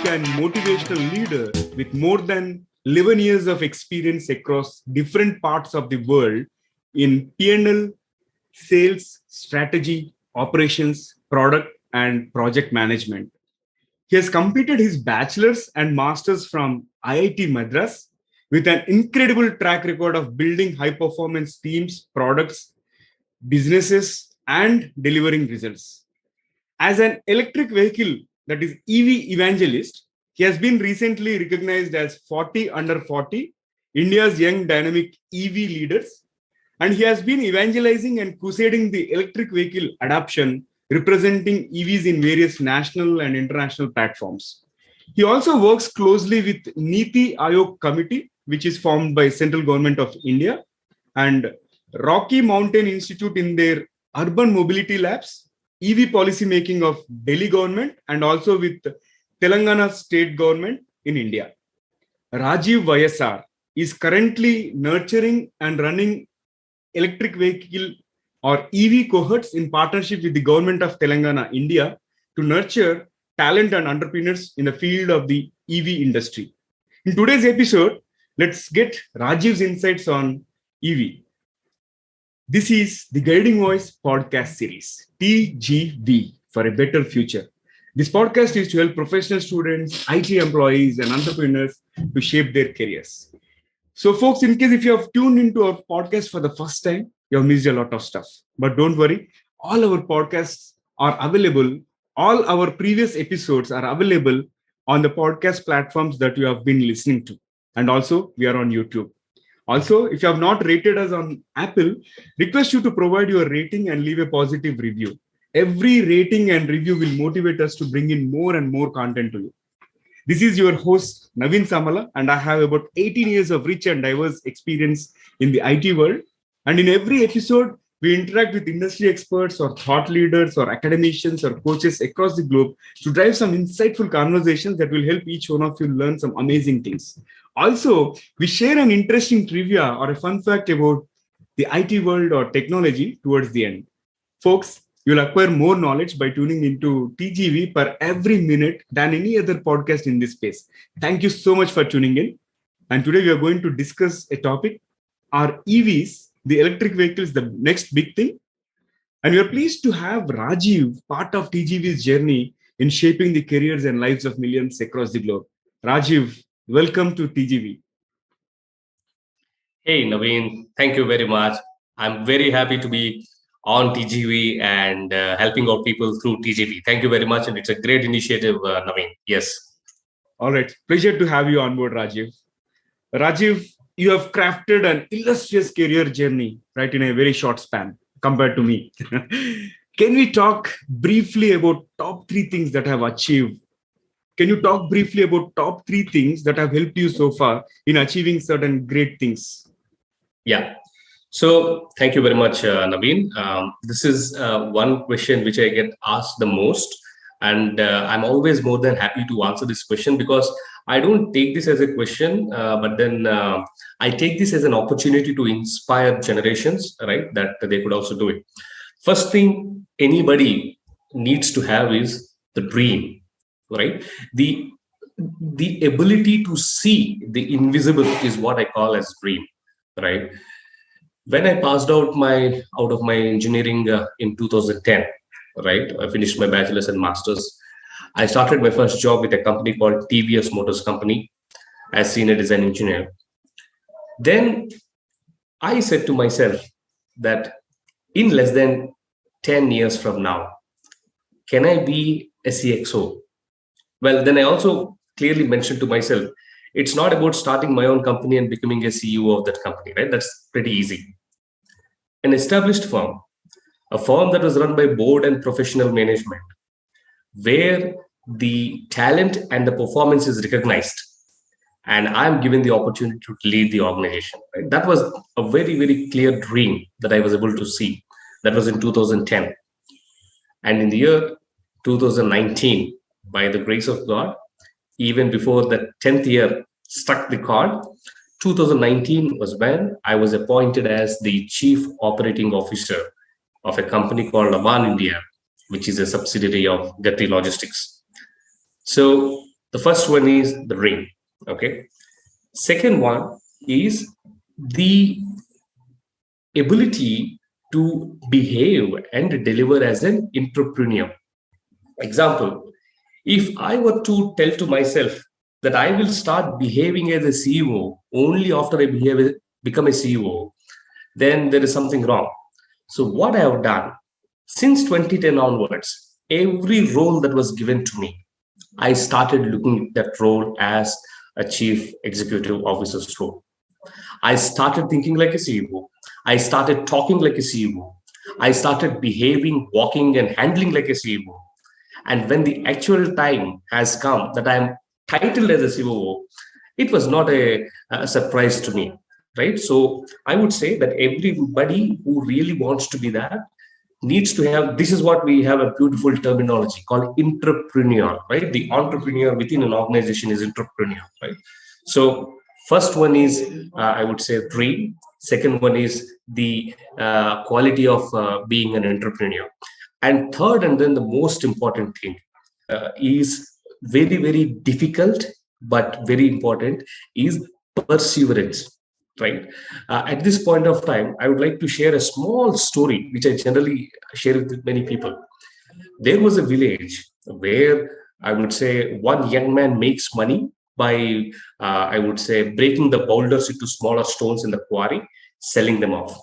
dynamic and motivational leader with more than 11 years of experience across different parts of the world in P&L, sales, strategy, operations, product, and project management. He has completed his bachelor's and master's from IIT Madras with an incredible track record of building high performance teams, products, businesses, and delivering results. As an electric vehicle, that is EV evangelist, he has been recently recognized as 40 under 40, India's young dynamic EV leaders, and he has been evangelizing and crusading the electric vehicle adoption, representing EVs in various national and international platforms. He also works closely with Niti Aayog Committee, which is formed by Central Government of India, and Rocky Mountain Institute in their urban mobility labs, EV policy making of Delhi government, and also with Telangana state government in India. Rajeev YSR is currently nurturing and running electric vehicle or EV cohorts in partnership with the government of Telangana, India, to nurture talent and entrepreneurs in the field of the EV industry. In today's episode, let's get Rajiv's insights on EV. This is the Guiding Voice podcast series, TGV, for a better future. This podcast is to help professional students, IT employees, and entrepreneurs to shape their careers. So, folks, in case if you have tuned into our podcast for the first time, you have missed a lot of stuff. But don't worry, all our podcasts are available. All our previous episodes are available on the podcast platforms that you have been listening to. And also, we are on YouTube. Also, if you have not rated us on Apple, request you to provide your rating and leave a positive review. Every rating and review will motivate us to bring in more and more content to you. This is your host, Naveen Samala, and I have about 18 years of rich and diverse experience in the IT world. And in every episode, we interact with industry experts or thought leaders or academicians or coaches across the globe to drive some insightful conversations that will help each one of you learn some amazing things. Also, we share an interesting trivia or a fun fact about the IT world or technology towards the end. Folks, you'll acquire more knowledge by tuning into TGV per every minute than any other podcast in this space. Thank you so much for tuning in. And today we are going to discuss a topic. Are EVs, the electric vehicles, the next big thing? And we are pleased to have Rajiv, part of TGV's journey in shaping the careers and lives of millions across the globe. Rajiv, welcome to TGV. Hey, Naveen, thank you very much. I'm very happy to be on TGV and helping out people through TGV. Thank you very much. And it's a great initiative, Naveen. Yes. All right. Pleasure to have you on board, Rajiv. Rajiv, you have crafted an illustrious career journey, right, in a very short span compared to me. Can we talk briefly about top three things that I have achieved? Can you talk briefly about top three things that have helped you so far in achieving certain great things? Yeah. So thank you very much, Naveen. This is one question which I get asked the most. And I'm always more than happy to answer this question because I don't take this as a question, but then I take this as an opportunity to inspire generations, right? That they could also do it. First thing anybody needs to have is the dream, right? The ability to see the invisible is what I call as dream, right? When I passed out of my engineering in 2010, right? I finished my bachelor's and master's. I started my first job with a company called TVS Motors Company as senior design engineer. Then I said to myself that in less than 10 years from now, can I be a CXO? Well, then I also clearly mentioned to myself, it's not about starting my own company and becoming a CEO of that company, right? That's pretty easy. An established firm, a firm that was run by board and professional management, where the talent and the performance is recognized, and I'm given the opportunity to lead the organization. Right? That was a very, very clear dream that I was able to see. That was in 2010. And in the year 2019, by the grace of God, even before the 10th year struck the chord, 2019 was when I was appointed as the Chief Operating Officer of a company called Avan India, which is a subsidiary of Gati Logistics. So The first one is the ring. Okay. Second one is the ability to behave and deliver as an entrepreneur. Example, if I were to tell to myself that I will start behaving as a CEO only after I become a CEO, then there is something wrong. So what I have done since 2010 onwards, every role that was given to me, I started looking at that role as a chief executive officer's role. I started thinking like a CEO. I started talking like a CEO. I started behaving, walking, and handling like a CEO. And when the actual time has come that I'm titled as a COO, it was not a surprise to me, right? So I would say that everybody who really wants to be that needs to have, this is what we have a beautiful terminology called entrepreneur, right? The entrepreneur within an organization is entrepreneur, right? So first one is, I would say, dream. Second one is the quality of being an entrepreneur. And third, and then the most important thing is very, very difficult, but very important, is perseverance, right? At this point of time, I would like to share a small story, which I generally share with many people. There was a village where I would say one young man makes money by, I would say, breaking the boulders into smaller stones in the quarry, selling them off.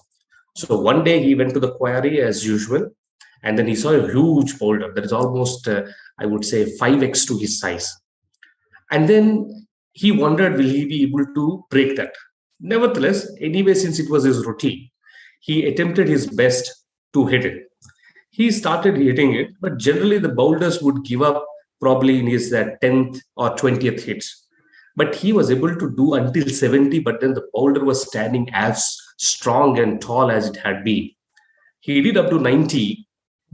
So one day he went to the quarry as usual, and then he saw a huge boulder that is almost, I would say, 5x to his size. And then he wondered, will he be able to break that? Nevertheless, anyway, since it was his routine, he attempted his best to hit it. He started hitting it, but generally the boulders would give up probably in his 10th or 20th hits. But he was able to do until 70, but then the boulder was standing as strong and tall as it had been. He did up to 90,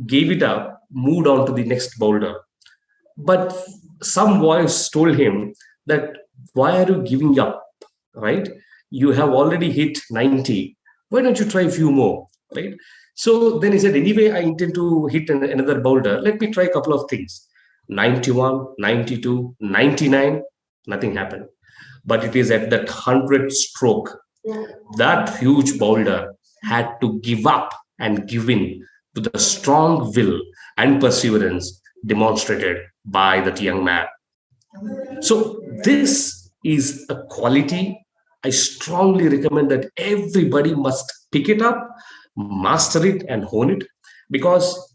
gave it up, moved on to the next boulder. But some voice told him that, why are you giving up, right? You have already hit 90. Why don't you try a few more, right? So then he said, anyway, I intend to hit another boulder. Let me try a couple of things. 91, 92, 99, nothing happened. But it is at that 100th stroke, that huge boulder had to give up and give in to the strong will and perseverance demonstrated by that young man. So this is a quality I strongly recommend that everybody must pick it up, master it, and hone it, because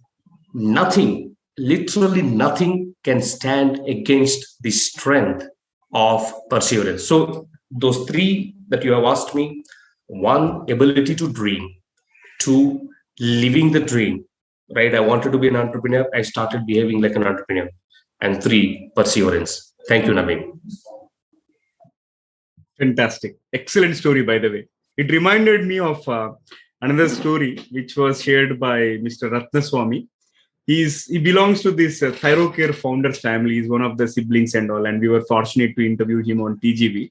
nothing, literally nothing, can stand against the strength of perseverance. So those three that you have asked me: one, ability to dream; two, living the dream, right? I wanted to be an entrepreneur, I started behaving like an entrepreneur; and three, perseverance. Thank you, Naveen. Fantastic. Excellent story, by the way. It reminded me of another story which was shared by Mr. Ratnaswamy. He belongs to this Thyrocare founders family. He's one of the siblings and all, and we were fortunate to interview him on TGV.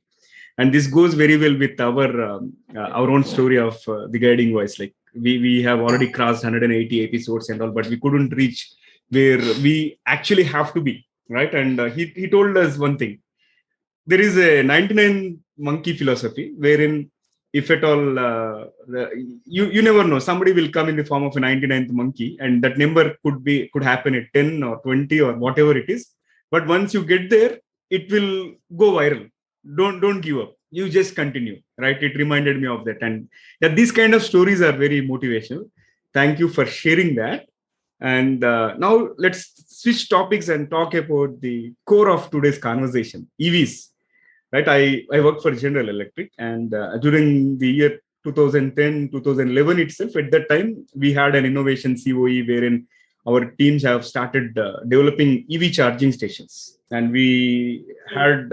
And this goes very well with our own story of the guiding voice. Like we have already crossed 180 episodes and all, but we couldn't reach where we actually have to be, right? And he told us one thing. There is a 99 monkey philosophy wherein, if at all, you never know, somebody will come in the form of a 99th monkey, and that number could happen at 10 or 20 or whatever it is. But once you get there, it will go viral. Don't give up. You just continue, right? It reminded me of that, and that these kind of stories are very motivational. Thank you for sharing that. And now let's switch topics and talk about the core of today's conversation: EVs. Right, I worked for General Electric, and during the year 2010, 2011 itself, at that time, we had an innovation COE wherein our teams have started developing EV charging stations. And we had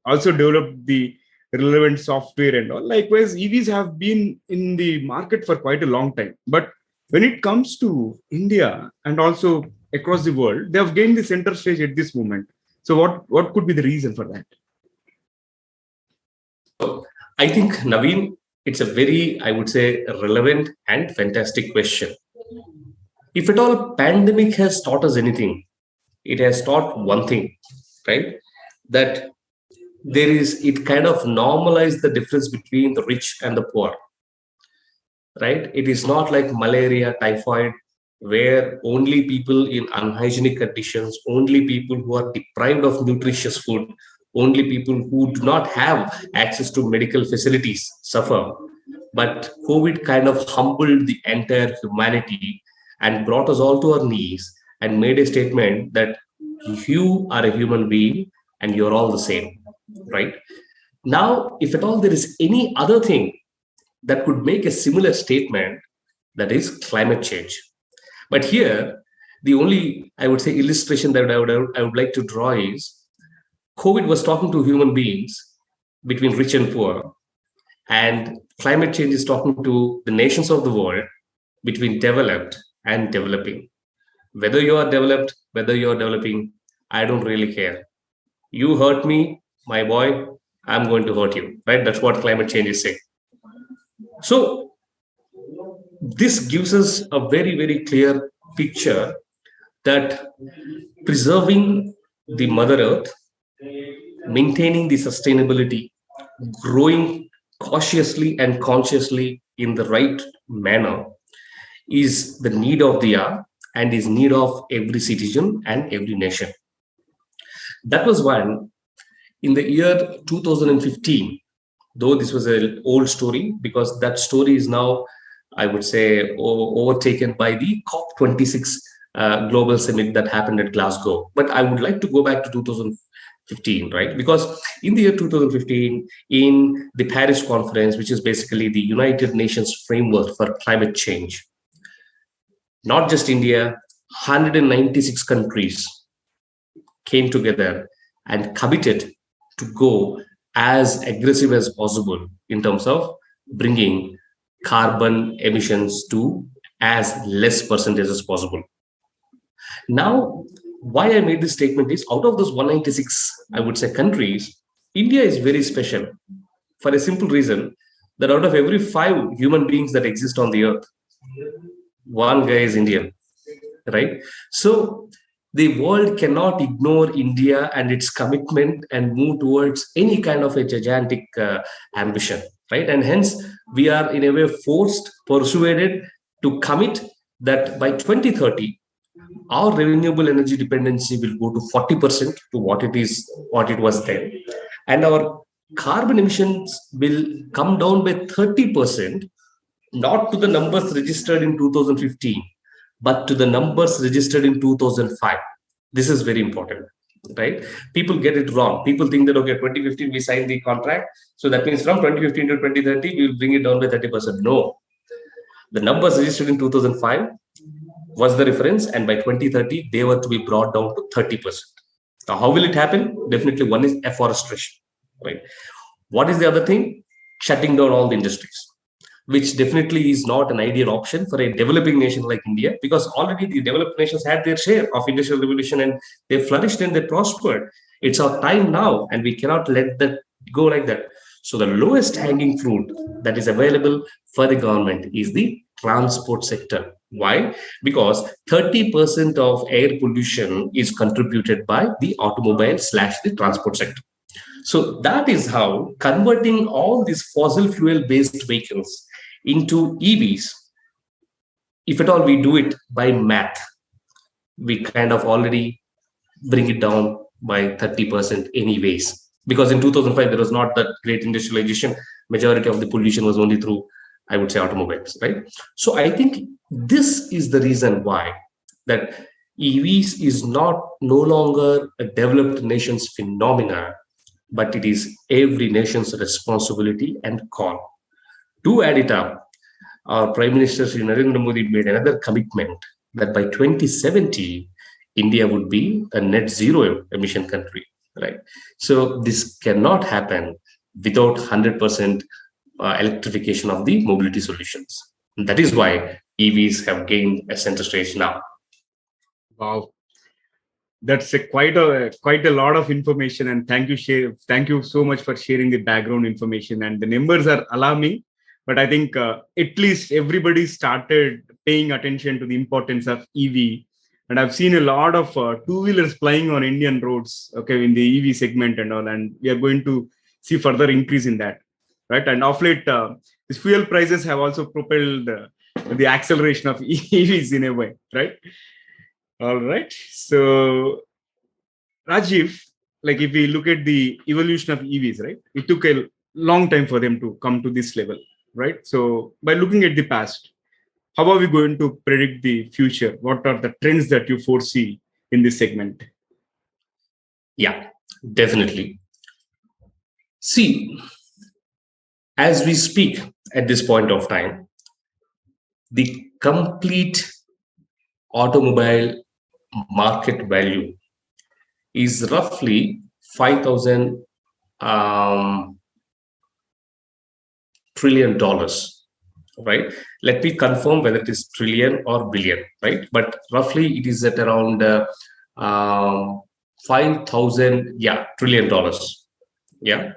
also developed the relevant software and all. Likewise, EVs have been in the market for quite a long time. But when it comes to India and also across the world, they have gained the center stage at this moment. So what could be the reason for that? I think, Naveen, it's a very, I would say, relevant and fantastic question. If at all pandemic has taught us anything, it has taught one thing, right? that it kind of normalized the difference between the rich and the poor, right? It is not like malaria, typhoid, where only people in unhygienic conditions, only people who are deprived of nutritious food, only people who do not have access to medical facilities suffer. But COVID kind of humbled the entire humanity and brought us all to our knees and made a statement that you are a human being and you're all the same, right? Now, if at all there is any other thing that could make a similar statement, that is climate change. But here, the only, I would say, illustration that I would like to draw is COVID was talking to human beings between rich and poor, and climate change is talking to the nations of the world between developed and developing. Whether you are developed, whether you are developing, I don't really care. You hurt me, my boy, I'm going to hurt you, right? That's what climate change is saying. So this gives us a very, very clear picture that preserving the Mother Earth, maintaining the sustainability, growing cautiously and consciously in the right manner is the need of the hour and is need of every citizen and every nation. That was when, in the year 2015, though this was an old story, because that story is now, I would say, overtaken by the COP26 global summit that happened at Glasgow. But I would like to go back to 2015, right? Because in the year 2015, in the Paris conference, which is basically the United Nations framework for climate change, not just India, 196 countries came together and committed to go as aggressive as possible in terms of bringing carbon emissions to as less percentage as possible. Now, why I made this statement is, out of those 196, I would say, countries, India is very special for a simple reason that out of every 5 human beings that exist on the earth, one guy is Indian, right? So the world cannot ignore India and its commitment and move towards any kind of a gigantic ambition, right? And hence, we are in a way forced, persuaded to commit that by 2030, our renewable energy dependency will go to 40% to what it was then. And our carbon emissions will come down by 30%, not to the numbers registered in 2015, but to the numbers registered in 2005. This is very important, right? People get it wrong. People think that, okay, 2015, we signed the contract. So that means from 2015 to 2030, we will bring it down by 30%. No. The numbers registered in 2005 was the reference. And by 2030, they were to be brought down to 30%. Now, how will it happen? Definitely one is afforestation, right? What is the other thing? Shutting down all the industries, which definitely is not an ideal option for a developing nation like India, because already the developed nations had their share of industrial revolution and they flourished and they prospered. It's our time now, and we cannot let that go like that. So the lowest hanging fruit that is available for the government is the transport sector. Why? Because 30% of air pollution is contributed by the automobile/the transport sector. So that is how converting all these fossil fuel based vehicles into EVs, if at all we do it by math, we kind of already bring it down by 30% anyways. Because in 2005, there was not that great industrialization. Majority of the pollution was only through, I would say, automobiles, right? So I think this is the reason why that EVs is no longer a developed nation's phenomena, but it is every nation's responsibility and call. To add it up, our Prime Minister Sri Narendra Modi made another commitment that by 2070, India would be a net zero emission country, right? So this cannot happen without 100% electrification of the mobility solutions. And that is why EVs have gained a center stage now. Wow. That's quite a lot of information, and thank you so much for sharing the background information. And the numbers are alarming, but I think at least everybody started paying attention to the importance of EV And I've seen a lot of two-wheelers flying on Indian roads, okay, in the EV segment and all. And we are going to see further increase in that, right? And of late, these fuel prices have also propelled the acceleration of EVs in a way, right? All right. So, Rajiv, like if we look at the evolution of EVs, right? It took a long time for them to come to this level, right? So, by looking at the past, how are we going to predict the future? What are the trends that you foresee in this segment? Yeah, definitely. See, as we speak at this point of time, the complete automobile market value is roughly 5,000 trillion dollars, right? Let me confirm whether it is trillion or billion, right? But roughly it is at around 5,000, trillion dollars. Yeah.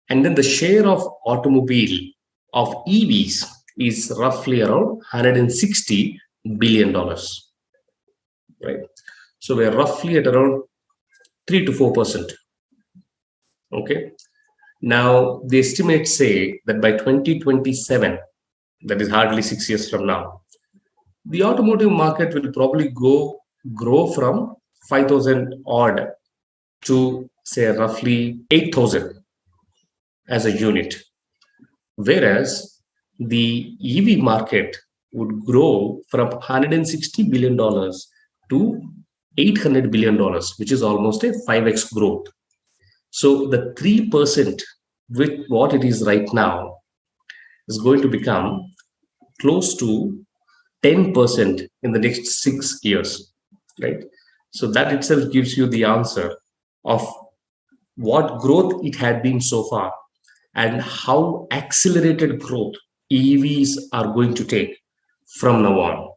And then the share of automobile of EVs is roughly around $160 billion, right? So we're roughly at around 3 to 4%. Okay. Now, the estimates say that by 2027, that is hardly 6 years from now, the automotive market will probably grow from 5,000 odd to say roughly 8,000 as a unit. Whereas the EV market would grow from $160 billion to $800 billion, which is almost a 5x growth. So the 3% with what it is right now is going to become close to 10% in the next 6 years, right? So that itself gives you the answer of what growth it had been so far and how accelerated growth EVs are going to take from now on.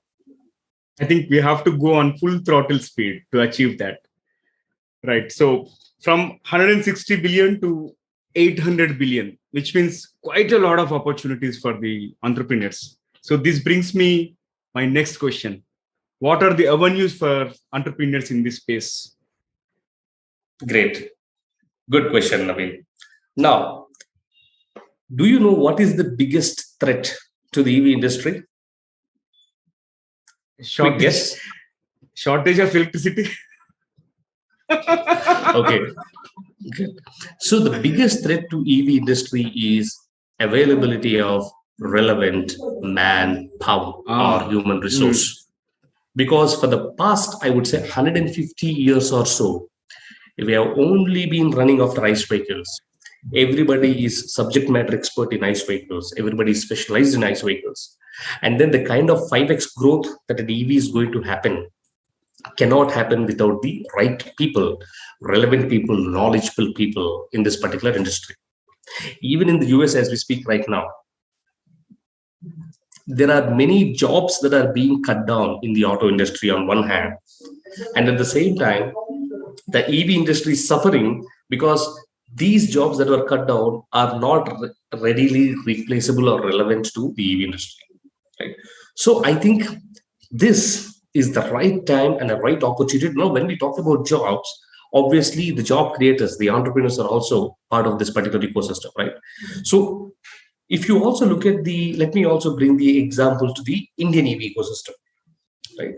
I think we have to go on full throttle speed to achieve that, right? So from 160 billion to 800 billion, which means quite a lot of opportunities for the entrepreneurs. So this brings me my next question. What are the avenues for entrepreneurs in this space? Great. Good question, Naveen. Now, do you know what is the biggest threat to the EV industry? Quick guess. Shortage of electricity. Okay. Good. So the biggest threat to EV industry is availability of relevant manpower or human resource. Because for the past, I would say 150 years or so, we have only been running after ICE vehicles. Everybody is subject matter expert in ICE vehicles. Everybody is specialized in ICE vehicles. And then the kind of 5x growth that an EV is going to happen cannot happen without the right people, relevant people, knowledgeable people in this particular industry. Even in the US, as we speak right now, there are many jobs that are being cut down in the auto industry on one hand. And at the same time, the EV industry is suffering because these jobs that were cut down are not readily replaceable or relevant to the EV industry. Right? So I think this is the right time and the right opportunity. Now, when we talk about jobs, obviously the job creators, the entrepreneurs are also part of this particular ecosystem, right? So if you also look at let me also bring the example to the Indian EV ecosystem, right?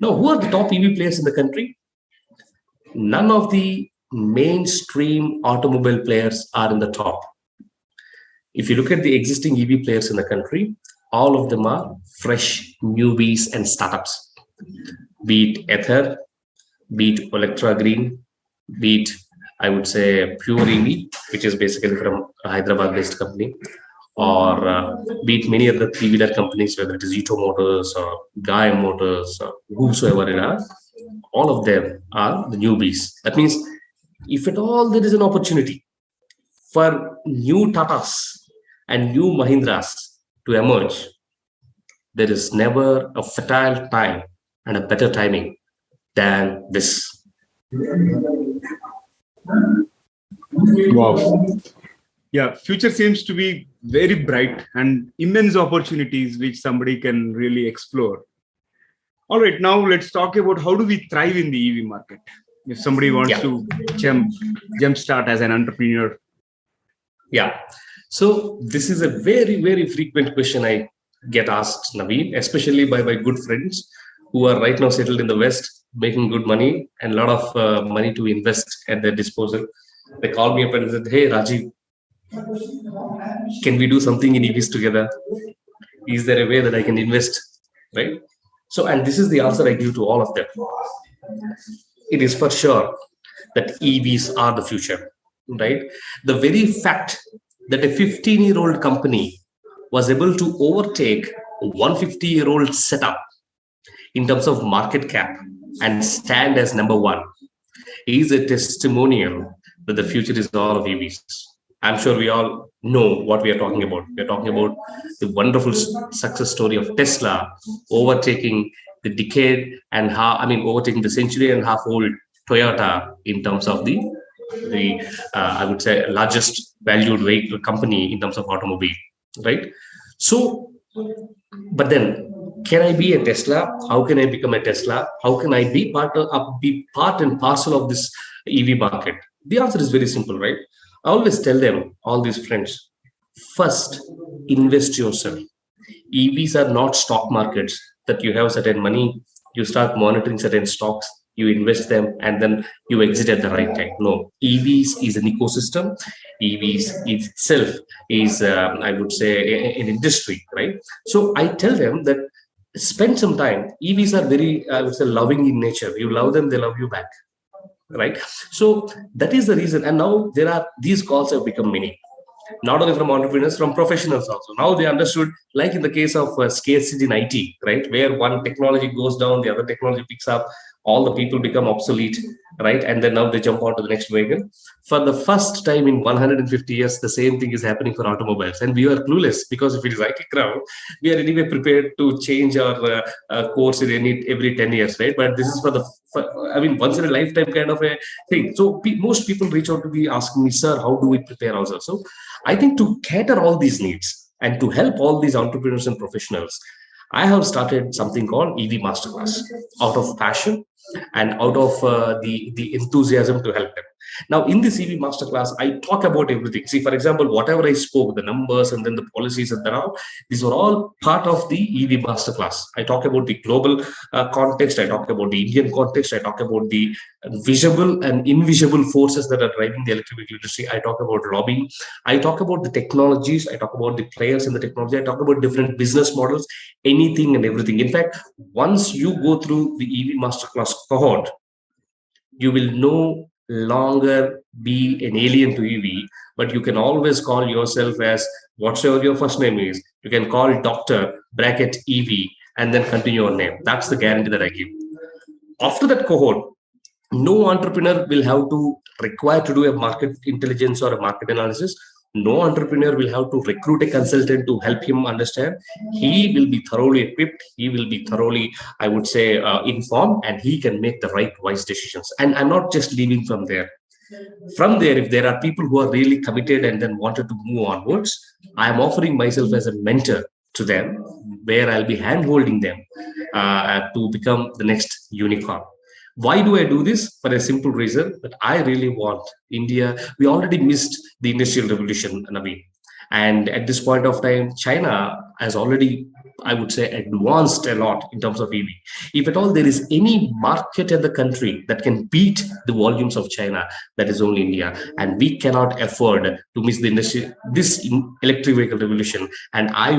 Now, who are the top EV players in the country? None of the mainstream automobile players are in the top. If you look at the existing EV players in the country, all of them are fresh newbies and startups. Be it Ether, be it Electra Green, be it, I would say, Pure EV, which is basically from a Hyderabad-based company, or be it many other three-wheeler companies, whether it is Ito Motors or Gaia Motors or whosoever it are, all of them are the newbies. That means if at all there is an opportunity for new Tatas and new Mahindras to emerge, there is never a fertile time and a better timing than this. Wow. Yeah, future seems to be very bright and immense opportunities which somebody can really explore. All right, now let's talk about how do we thrive in the EV market. If somebody wants to jumpstart as an entrepreneur. Yeah. So this is a very, very frequent question I get asked, Naveen, especially by my good friends who are right now settled in the West, making good money and a lot of money to invest at their disposal. They call me up and said, "Hey, Rajeev, can we do something in EVs together? Is there a way that I can invest?" Right? So, and this is the answer I give to all of them. It is for sure that EVs are the future, right? The very fact that a 15-year-old company was able to overtake a 150-year-old setup in terms of market cap and stand as number one is a testimonial that the future is all of EVs. I'm sure we all know what we are talking about. We're talking about the wonderful success story of Tesla overtaking the decade and half, I mean, overtaking the century and half old Toyota in terms of the I would say largest valued vehicle company in terms of automobile, right? So, but then, can I be a Tesla? How can I become a Tesla? How can I be part and parcel of this EV market? The answer is very simple, right? I always tell them, all these friends, first invest yourself. EVs are not stock markets that you have certain money, you start monitoring certain stocks, you invest them, and then you exit at the right time. No, EVs is an ecosystem. EVs itself is, I would say, an industry, right? So I tell them that spend some time. EVs are very, I would say, loving in nature. You love them, they love you back, right? So that is the reason. And now there are these calls have become many, not only from entrepreneurs, from professionals also. Now they understood, like in the case of scarcity in IT, right, where one technology goes down, the other technology picks up, all the people become obsolete, right, and then now they jump on to the next wagon. For the first time in 150 years, the same thing is happening for automobiles, and we are clueless because if it is IT crowd, we are anyway prepared to change our course in every 10 years, right? But this is I mean, once in a lifetime kind of a thing. So most people reach out to me asking me, "Sir, how do we prepare ourselves?" So I think to cater all these needs and to help all these entrepreneurs and professionals, I have started something called EV Masterclass out of passion and out of the enthusiasm to help them. Now, in this EV Masterclass, I talk about everything. See, for example, whatever I spoke, the numbers and then the policies and all, these are all part of the EV Masterclass. I talk about the global context. I talk about the Indian context. I talk about the visible and invisible forces that are driving the electric vehicle industry. I talk about lobbying. I talk about the technologies. I talk about the players in the technology. I talk about different business models, anything and everything. In fact, once you go through the EV Masterclass cohort, you will no longer be an alien to EV, but you can always call yourself as whatsoever your first name is. You can call Doctor bracket EV and then continue your name. That's the guarantee that I give. After that cohort, no entrepreneur will have to require to do a market intelligence or a market analysis. No entrepreneur will have to recruit a consultant to help him understand. He will be thoroughly equipped. He will be thoroughly, I would say, informed, and he can make the right, wise decisions. And I'm not just leaving from there. From there, if there are people who are really committed and then wanted to move onwards, I am offering myself as a mentor to them, where I'll be hand-holding them to become the next unicorn. Why do I do this? For a simple reason that I really want India. We already missed the industrial revolution, Naveen. And at this point of time, China has already, I would say, advanced a lot in terms of EV. If at all there is any market in the country that can beat the volumes of China, that is only India. And we cannot afford to miss the industry, this electric vehicle revolution. And I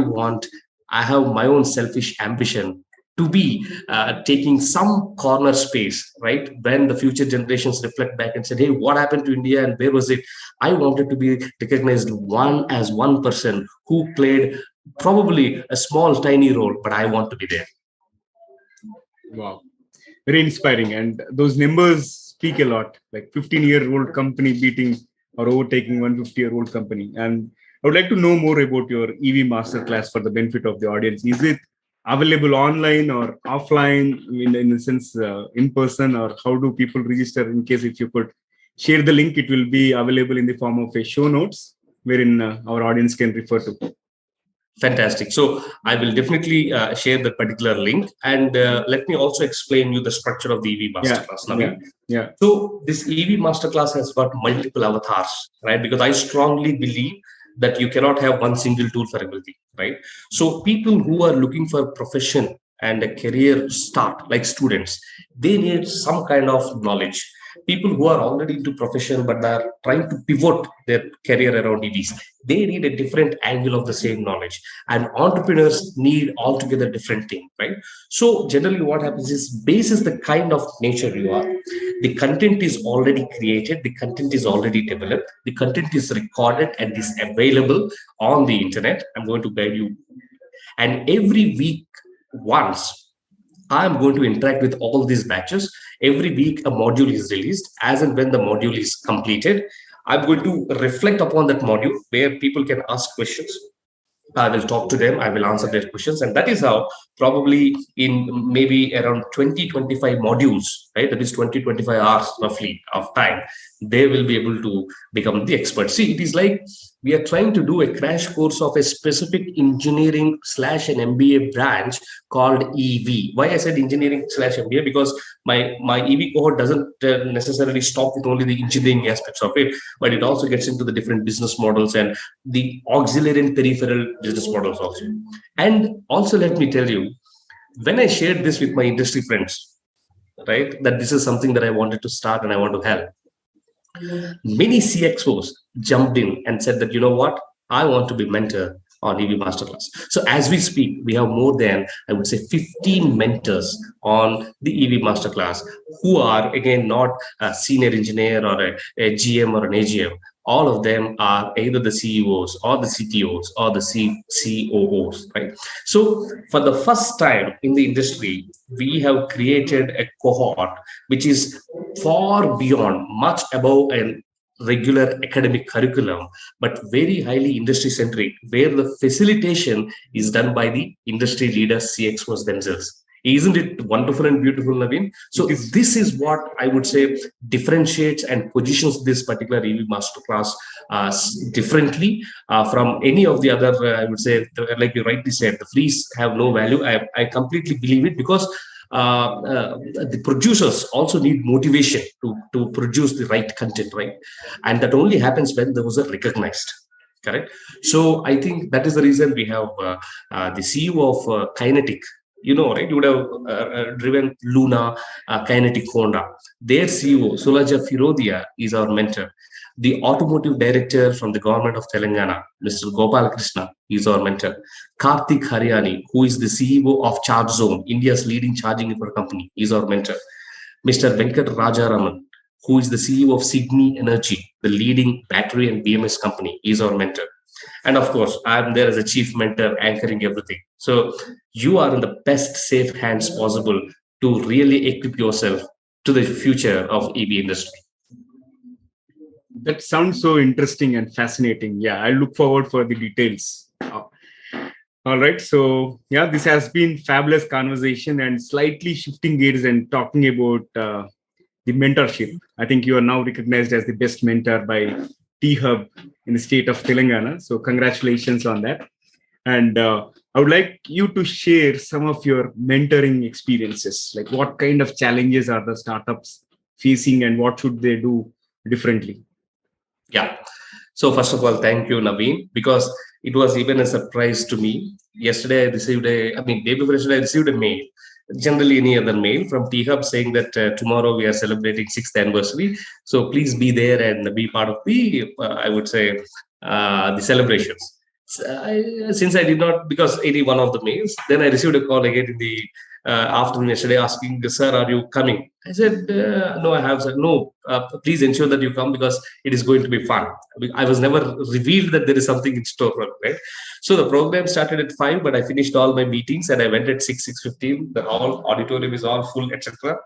have my own selfish ambition to be taking some corner space, right? When the future generations reflect back and say, "Hey, what happened to India and where was it?" I wanted to be recognized as one person who played probably a small, tiny role, but I want to be there. Wow. Very inspiring. And those numbers speak a lot, like 15-year-old company beating or overtaking 150-year-old company. And I would like to know more about your EV masterclass for the benefit of the audience. Is it available online or offline, in the sense in person, or how do people register? In case if you could share the link, it will be available in the form of a show notes wherein our audience can refer to. Fantastic. So I will definitely share that particular link, and let me also explain you the structure of the EV Yeah, masterclass, yeah, Naveen. yeah. So this EV masterclass has got multiple avatars, right? Because I strongly believe that you cannot have one single tool for everything, right? So people who are looking for a profession and a career start, like students, they need some kind of knowledge. People who are already into profession but are trying to pivot their career around EVs, they need a different angle of the same knowledge. And entrepreneurs need altogether different thing, right? So generally what happens is, basis the kind of nature you are, the content is already created, the content is already developed, the content is recorded and is available on the internet. I'm going to guide you, and every week once I'm going to interact with all these batches. Every week a module is released. As and when the module is completed, I'm going to reflect upon that module where people can ask questions. I will talk to them, I will answer their questions. And that is how, probably in maybe around 20-25 modules, right? That is 20-25 hours roughly of time, they will be able to become the expert. See, it is like we are trying to do a crash course of a specific engineering slash an MBA branch called EV. Why I said engineering slash MBA? Because my EV cohort doesn't necessarily stop with only the engineering aspects of it, but it also gets into the different business models and the auxiliary and peripheral business models also. And also, let me tell you, when I shared this with my industry friends, right, that this is something that I wanted to start and I want to help, many CXOs jumped in and said that, you know what, I want to be mentor on EV Masterclass. So as we speak, we have more than, I would say, 15 mentors on the EV Masterclass who are, again, not a senior engineer or a GM or an AGM. All of them are either the CEOs or the CTOs or the COOs, right? So for the first time in the industry, we have created a cohort which is far beyond, much above a regular academic curriculum, but very highly industry centric, where the facilitation is done by the industry leaders, CXOs themselves. Isn't it wonderful and beautiful, Naveen? So this is what I would say differentiates and positions this particular EV masterclass differently from any of the other. I would say, like you rightly said, the fees have no value. I completely believe it, because the producers also need motivation to produce the right content, right? And that only happens when those are recognized. Correct. So I think that is the reason we have the CEO of Kinetic. You know, right? You would have driven Luna, Kinetic Honda. Their CEO, Sulaja Firodia, is our mentor. The automotive director from the government of Telangana, Mr. Gopal Krishna, is our mentor. Karthik Haryani, who is the CEO of Charge Zone, India's leading charging infra company, is our mentor. Mr. Venkat Rajaraman, who is the CEO of Sydney Energy, the leading battery and BMS company, is our mentor. And of course, I'm there as a chief mentor, anchoring everything. So you are in the best safe hands possible to really equip yourself to the future of EV industry. That sounds so interesting and fascinating. Yeah, I look forward for the details. All right. So yeah, this has been fabulous conversation, and slightly shifting gears and talking about the mentorship. I think you are now recognized as the best mentor by T-Hub in the state of Telangana. So congratulations on that. And I would like you to share some of your mentoring experiences. Like, what kind of challenges are the startups facing and what should they do differently? Yeah. So first of all, thank you, Naveen, because it was even a surprise to me. Yesterday, day before yesterday, I received a mail, generally any other mail from T-Hub, saying that tomorrow we are celebrating 6th anniversary. So please be there and be part of the, I would say, the celebrations. Since I did not, because any one of the mails, then I received a call again in the afternoon yesterday asking, sir, are you coming? I said, no, I have. Said, no, please ensure that you come, because it is going to be fun. I was never revealed that there is something in store, right? So the program started at 5, but I finished all my meetings and I went at 6:15. The whole auditorium is all full, etc.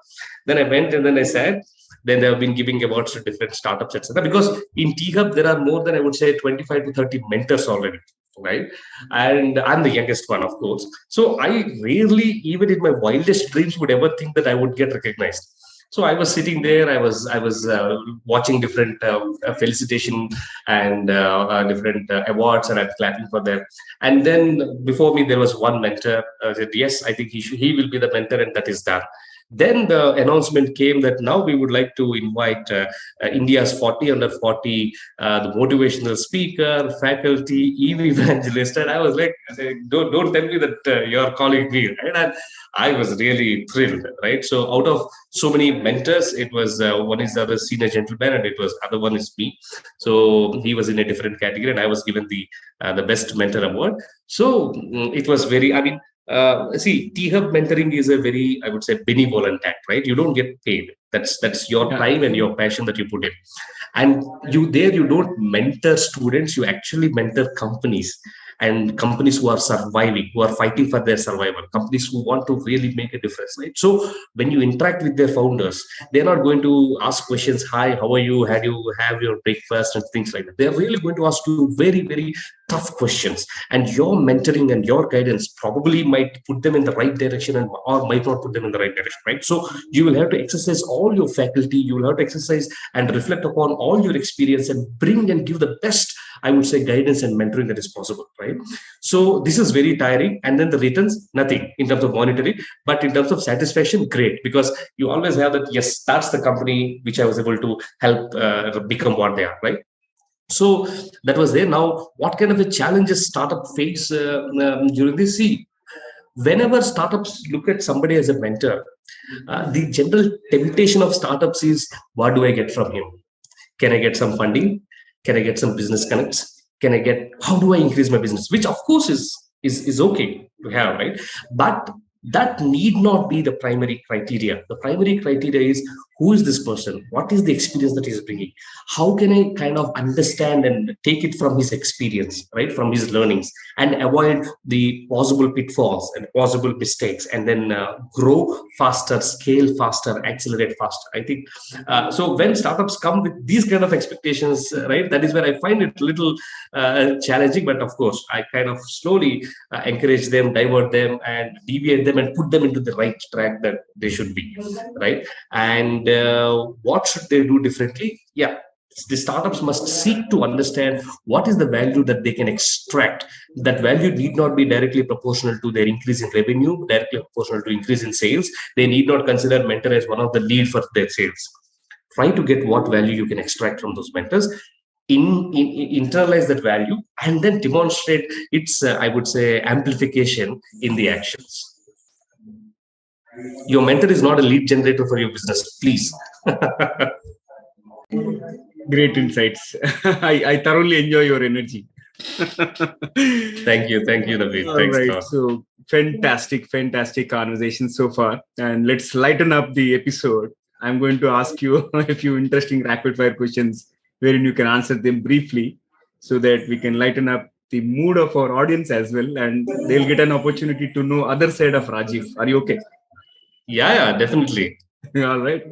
Then I went and then I said, then they have been giving awards to different startups, etc. Because in T-Hub, there are more than, I would say, 25 to 30 mentors already, right? And I'm the youngest one, of course. So I rarely, even in my wildest dreams, would ever think that I would get recognized. So I was sitting there. I was watching different felicitation and different awards, and I'm clapping for them. And then before me there was one mentor. Said, yes, I think he will be the mentor, and that is that. Then the announcement came that now we would like to invite India's 40 under 40, the motivational speaker, faculty, EV evangelist. And I was like, don't tell me that you're calling me, right? And I was really thrilled, right? So out of so many mentors, it was one is the other senior gentleman, and it was other one is me. So he was in a different category, and I was given the best mentor award. So it was very. I mean, see, T-Hub mentoring is a very, I would say, benevolent act, right? You don't get paid. That's your time and your passion that you put in. And you don't mentor students, you actually mentor companies, and companies who are surviving, who are fighting for their survival, companies who want to really make a difference, right? So when you interact with their founders, they're not going to ask questions, hi, how are you, had you have your breakfast, and things like that. They're really going to ask you very, very tough questions, and your mentoring and your guidance probably might put them in the right direction, and or might not put them in the right direction, right? So you will have to exercise all your faculty, you will have to exercise and reflect upon all your experience, and bring and give the best, I would say, guidance and mentoring that is possible, right? So this is very tiring. And then the returns, nothing in terms of monetary, but in terms of satisfaction, great, because you always have that, yes, that's the company which I was able to help become what they are, right? So that was there. Now, what kind of a challenges startup face during this? See, whenever startups look at somebody as a mentor, the general temptation of startups is, what do I get from him? Can I get some funding? Can I get some business connects? Can I get, how do I increase my business? Which of course is okay to have, right? But that need not be the primary criteria. The primary criteria is, who is this person? What is the experience that he's bringing? How can I kind of understand and take it from his experience, right? From his learnings, and avoid the possible pitfalls and possible mistakes, and then grow faster, scale faster, accelerate faster. I think so. When startups come with these kind of expectations, right, that is where I find it a little challenging. But of course, I kind of slowly encourage them, divert them, and deviate them, and put them into the right track that they should be, right? And what should they do differently? Yeah, the startups must seek to understand what is the value that they can extract. That value need not be directly proportional to their increase in revenue, directly proportional to increase in sales. They need not consider mentor as one of the lead for their sales. Try to get what value you can extract from those mentors, internalize that value, and then demonstrate its, I would say, amplification in the actions. Your mentor is not a lead generator for your business, please. Great insights. I thoroughly enjoy your energy. Thank you, Naveen. All Thanks, right. God. So fantastic conversation so far. And let's lighten up the episode. I'm going to ask you a few interesting rapid fire questions wherein you can answer them briefly, so that we can lighten up the mood of our audience as well, and they'll get an opportunity to know other side of Rajeev. Are you okay? Yeah, definitely. All right.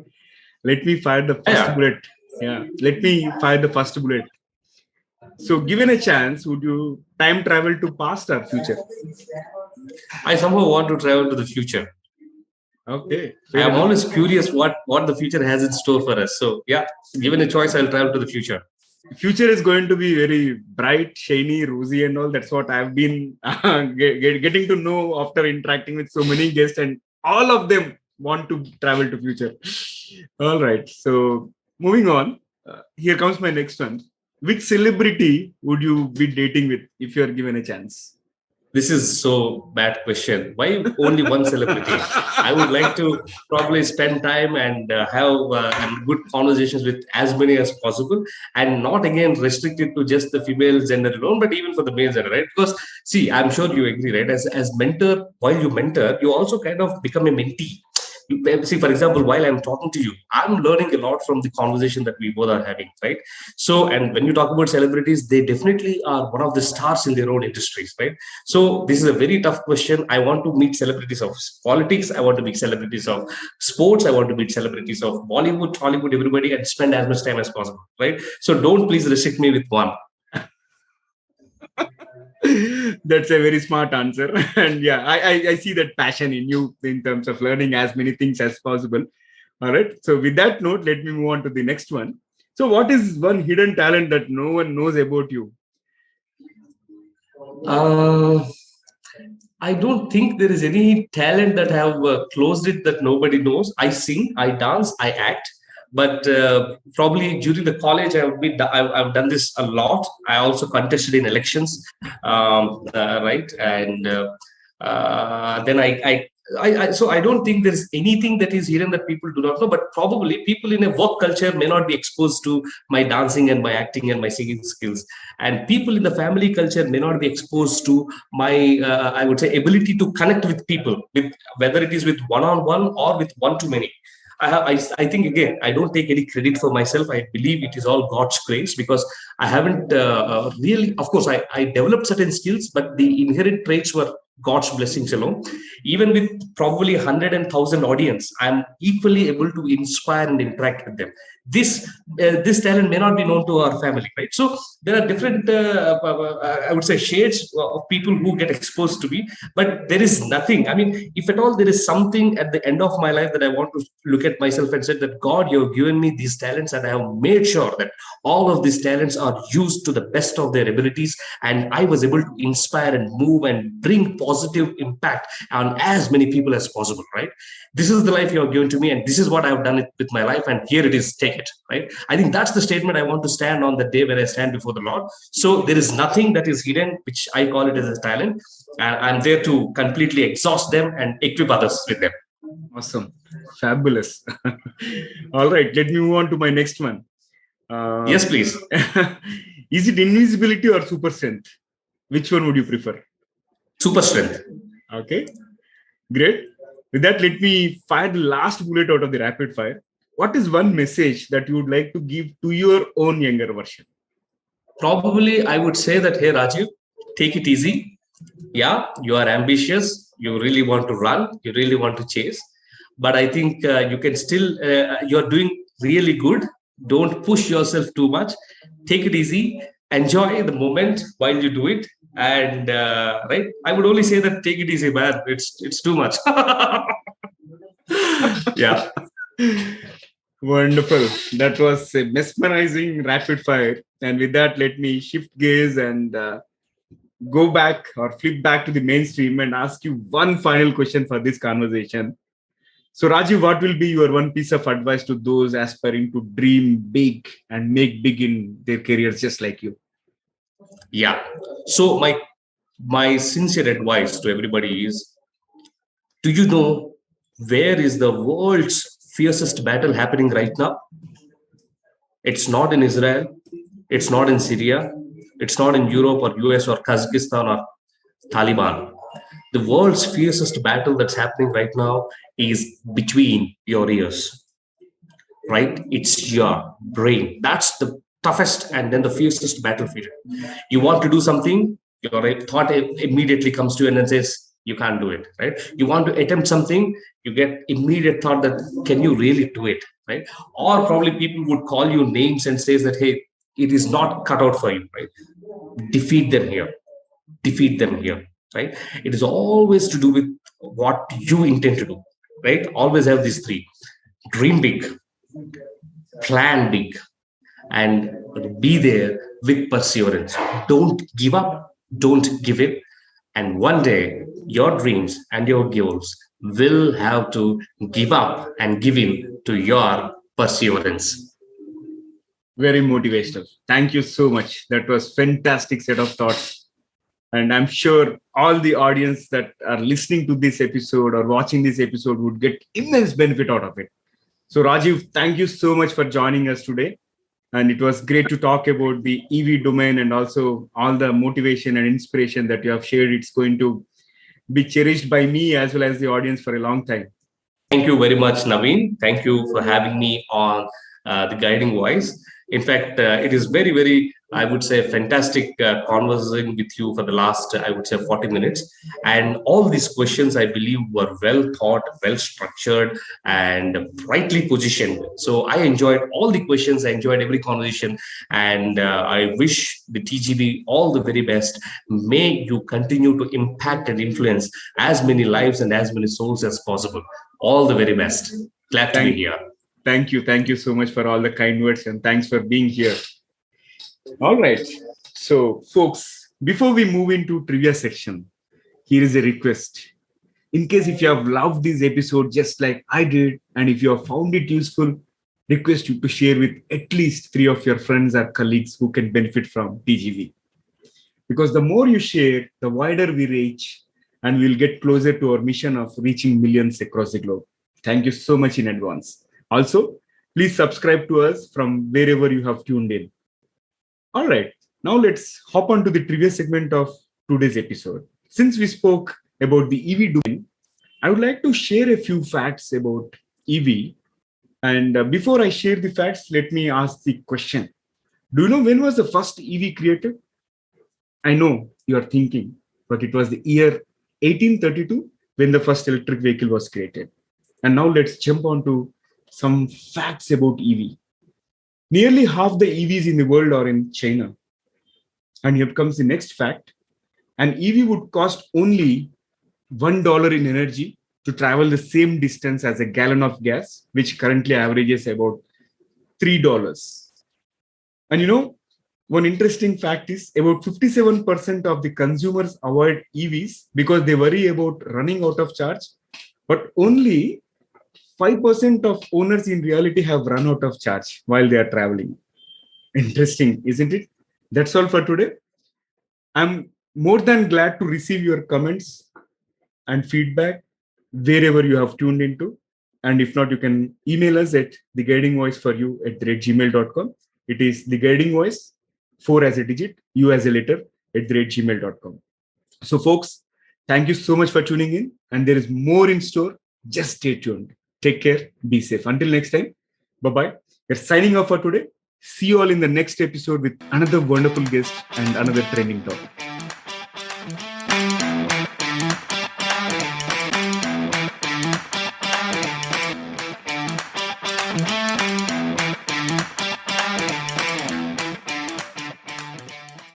Let me fire the first bullet. Yeah. Let me fire the first bullet. So, given a chance, would you time travel to past or future? I somehow want to travel to the future. Okay. I'm always curious what the future has in store for us. So, yeah, given a choice, I'll travel to the future. Future is going to be very bright, shiny, rosy, and all. That's what I've been getting to know after interacting with so many guests, and all of them want to travel to future. All right. So, moving on. Here comes my next one. Which celebrity would you be dating with if you're given a chance? This is so bad question. Why only one celebrity? I would like to probably spend time and have good conversations with as many as possible, and not again restricted to just the female gender alone, but even for the male gender, right? Because see, I'm sure you agree, right? As mentor, while you mentor, you also kind of become a mentee. See, for example, while I'm talking to you, I'm learning a lot from the conversation that we both are having, right? So, and when you talk about celebrities, they definitely are one of the stars in their own industries, right? So this is a very tough question. I want to meet celebrities of politics, I want to meet celebrities of sports, I want to meet celebrities of Bollywood, Hollywood, everybody, and spend as much time as possible, right? So don't please restrict me with one. That's a very smart answer. And yeah, I see that passion in you in terms of learning as many things as possible. All right. So with that note, let me move on to the next one. So what is one hidden talent that no one knows about you? Uh, I don't think there is any talent that I have closed it that nobody knows. I sing, I dance, I act. But probably during the college, I've done this a lot. I also contested in elections, right? And then so I don't think there's anything that is hidden that people do not know. But probably people in a work culture may not be exposed to my dancing and my acting and my singing skills, and people in the family culture may not be exposed to my I would say ability to connect with people, with whether it is with one-on-one or with one-to-many. I think again, I don't take any credit for myself. I believe it is all God's grace, because I haven't really, of course, I developed certain skills, but the inherent traits were God's blessings alone. Even with probably 100,000 audience, I'm equally able to inspire and interact with them. This talent may not be known to our family, right? So there are different, I would say, shades of people who get exposed to me, but there is nothing. I mean, if at all there is something at the end of my life that I want to look at myself and say that God, you've given me these talents, and I have made sure that all of these talents are used to the best of their abilities, and I was able to inspire and move and bring positive impact on as many people as possible, right? This is the life you have given to me, and this is what I've done it with my life, and here it is, take it, right? I think that's the statement I want to stand on the day when I stand before the Lord. So there is nothing that is hidden, which I call it as a talent, and I'm there to completely exhaust them and equip others with them. Awesome. Fabulous. All right, let me move on to my next one. Yes, please. Is it invisibility or super strength? Which one would you prefer? Super strength. Okay, great. With that, let me fire the last bullet out of the rapid fire. What is one message that you would like to give to your own younger version? Probably I would say that, hey, Rajiv, take it easy. Yeah, you are ambitious. You really want to run. You really want to chase. But I think you can still, you're doing really good. Don't push yourself too much. Take it easy. Enjoy the moment while you do it. And right, I would only say that take it easy, man. It's too much. Yeah. Wonderful. That was a mesmerizing rapid fire. And with that, let me shift gears and go back or flip back to the mainstream and ask you one final question for this conversation. So, Rajiv, what will be your one piece of advice to those aspiring to dream big and make big in their careers just like you? Yeah. So my sincere advice to everybody is, do you know where is the world's fiercest battle happening right now? It's not in Israel. It's not in Syria. It's not in Europe or US or Kazakhstan or Taliban. The world's fiercest battle that's happening right now is between your ears, right? It's your brain. That's the toughest and then the fiercest battlefield. You want to do something, your thought immediately comes to you and then says, you can't do it, right? You want to attempt something, you get immediate thought that, can you really do it, right? Or probably people would call you names and says that, hey, it is not cut out for you, right? Defeat them here. Defeat them here, right? It is always to do with what you intend to do, right? Always have these three: dream big, plan big, and be there with perseverance. Don't give up, don't give in. And one day, your dreams and your goals will have to give up and give in to your perseverance. Very motivational. Thank you so much. That was fantastic set of thoughts. And I'm sure all the audience that are listening to this episode or watching this episode would get immense benefit out of it. So Rajiv, thank you so much for joining us today. And it was great to talk about the EV domain and also all the motivation and inspiration that you have shared. It's going to be cherished by me as well as the audience for a long time. Thank you very much, Naveen. Thank you for having me on the Guiding Voice. In fact, it is very, very, I would say, fantastic conversing with you for the last, I would say, 40 minutes. And all these questions, I believe, were well thought, well structured, and rightly positioned. So I enjoyed all the questions. I enjoyed every conversation. And I wish the TGV all the very best. May you continue to impact and influence as many lives and as many souls as possible. All the very best. Glad to be here. Thank you. Thank you so much for all the kind words, and thanks for being here. All right. So, folks, before we move into trivia section, here is a request. In case if you have loved this episode just like I did, and if you have found it useful, request you to share with at least 3 of your friends or colleagues who can benefit from TGV. Because the more you share, the wider we reach, and we'll get closer to our mission of reaching millions across the globe. Thank you so much in advance. Also, please subscribe to us from wherever you have tuned in. All right, now let's hop on to the trivia segment of today's episode. Since we spoke about the EV domain, I would like to share a few facts about EV. And before I share the facts, let me ask the question. Do you know when was the first EV created? I know you are thinking, but it was the year 1832 when the first electric vehicle was created. And now let's jump on to some facts about EV. Nearly half the EVs in the world are in China. And here comes the next fact. An EV would cost only $1 in energy to travel the same distance as a gallon of gas, which currently averages about $3. And you know, one interesting fact is about 57% of the consumers avoid EVs because they worry about running out of charge, but only 5% of owners in reality have run out of charge while they are traveling. Interesting, isn't it? That's all for today. I'm more than glad to receive your comments and feedback wherever you have tuned into. And if not, you can email us at theguidingvoiceforyou@gmail.com. It is the guiding voice, 4 as a digit, U as a letter, @gmail.com. So, folks, thank you so much for tuning in. And there is more in store. Just stay tuned. Take care. Be safe. Until next time. Bye-bye. We're signing off for today. See you all in the next episode with another wonderful guest and another training topic.